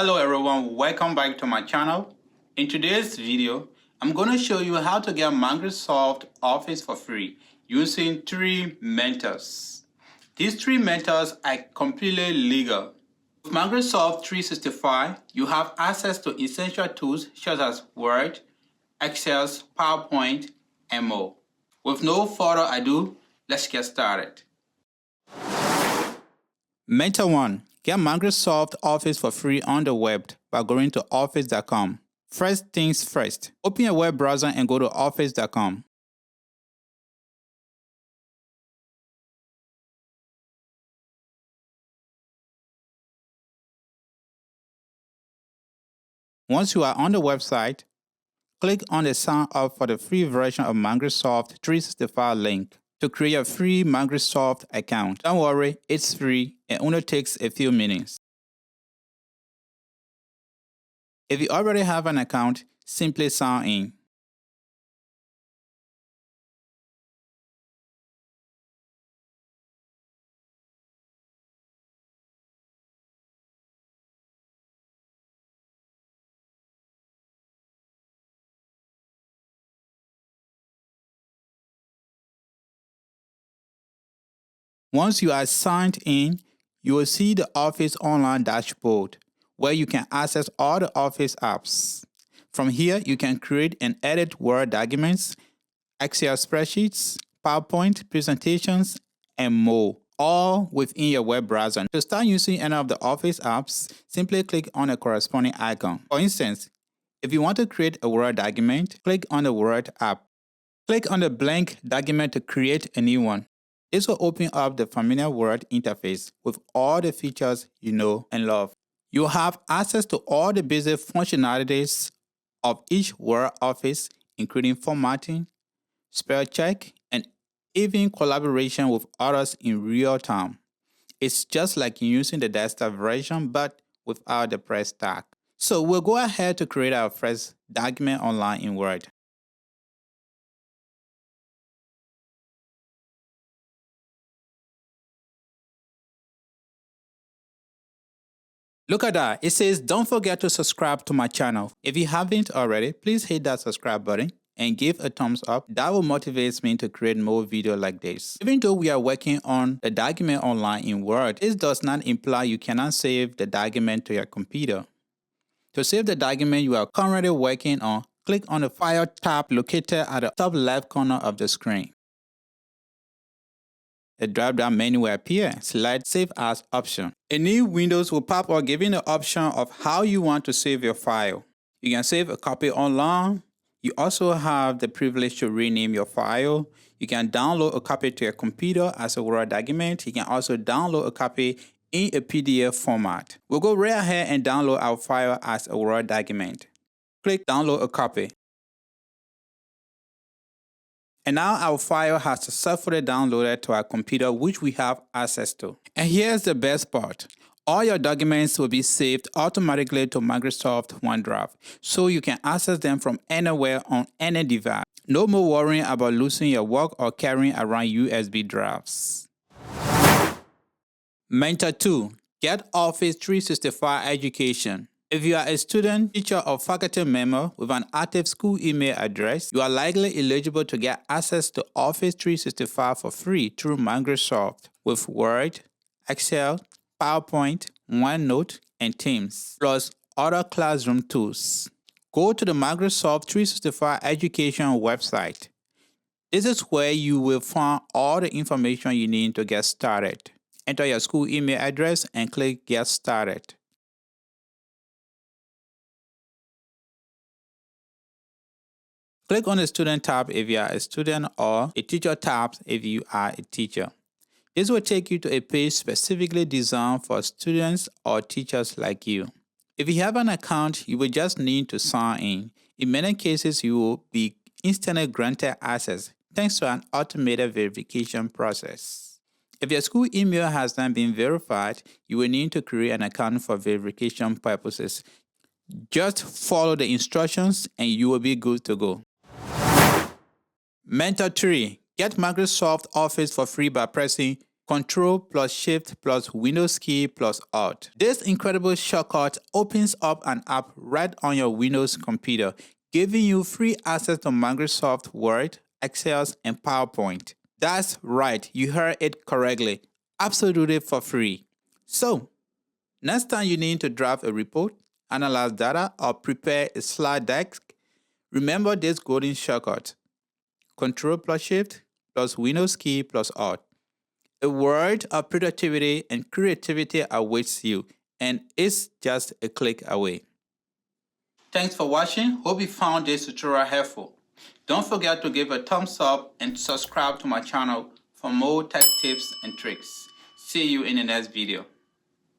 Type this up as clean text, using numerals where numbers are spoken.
Hello everyone, welcome back to my channel. In today's video, I'm going to show you how to get Microsoft Office for free using 3 mentors. These 3 mentors are completely legal. With Microsoft 365, you have access to essential tools such as Word, Excel, PowerPoint, and more. With no further ado, let's get started. Mentor 1. Get Microsoft Office for free on the web by going to office.com. First things first, open your web browser and go to office.com. Once you are on the website, click on the sign up for the free version of Microsoft 365 link to create a free Microsoft account. Don't worry, it's free and only takes a few minutes. If you already have an account, simply sign in. Once you are signed in, you will see the Office Online dashboard where you can access all the Office apps. From here, you can create and edit Word documents, Excel spreadsheets, PowerPoint presentations, and more, all within your web browser. To start using any of the Office apps, simply click on a corresponding icon. For instance, if you want to create a Word document, click on the Word app. Click on the blank document to create a new one. This will open up the familiar Word interface with all the features you know and love. You'll have access to all the basic functionalities of each Word Office, including formatting, spell check, and even collaboration with others in real time. It's just like using the desktop version, but without the press tag. So we'll go ahead to create our first document online in Word. Look at that, it says don't forget to subscribe to my channel. If you haven't already, please hit that subscribe button and give a thumbs up. That will motivate me to create more videos like this. Even though we are working on the document online in Word, this does not imply you cannot save the document to your computer. To save the document you are currently working on, click on the File tab located at the top left corner of the screen. A drop-down menu will appear. Select Save As option. A new window will pop up giving the option of how you want to save your file. You can save a copy online. You also have the privilege to rename your file. You can download a copy to your computer as a Word document. You can also download a copy in a PDF format. We'll go right ahead and download our file as a Word document. Click Download a copy. And now our file has successfully downloaded to our computer, which we have access to. And here's the best part. All your documents will be saved automatically to Microsoft OneDrive, so you can access them from anywhere on any device. No more worrying about losing your work or carrying around USB drives. Mentor 2. Get Office 365 education. If you are a student, teacher, or faculty member with an active school email address, you are likely eligible to get access to Office 365 for free through Microsoft with Word, Excel, PowerPoint, OneNote, and Teams, plus other classroom tools. Go to the Microsoft 365 Education website. This is where you will find all the information you need to get started. Enter your school email address and click Get Started. Click on the Student tab if you are a student or a Teacher tab if you are a teacher. This will take you to a page specifically designed for students or teachers like you. If you have an account, you will just need to sign in. In many cases, you will be instantly granted access thanks to an automated verification process. If your school email has not been verified, you will need to create an account for verification purposes. Just follow the instructions and you will be good to go. Mentor 3. Get Microsoft Office for free by pressing Control plus Shift plus Windows key plus Alt. This incredible shortcut opens up an app right on your Windows computer, giving you free access to Microsoft Word, Excel, and PowerPoint. That's right, you heard it correctly. Absolutely for free. So, next time you need to draft a report, analyze data, or prepare a slide deck, remember this golden shortcut. Control plus Shift plus Windows key plus Alt. A world of productivity and creativity awaits you, and it's just a click away. Thanks for watching. Hope you found this tutorial helpful. Don't forget to give a thumbs up and subscribe to my channel for more tech tips and tricks. See you in the next video.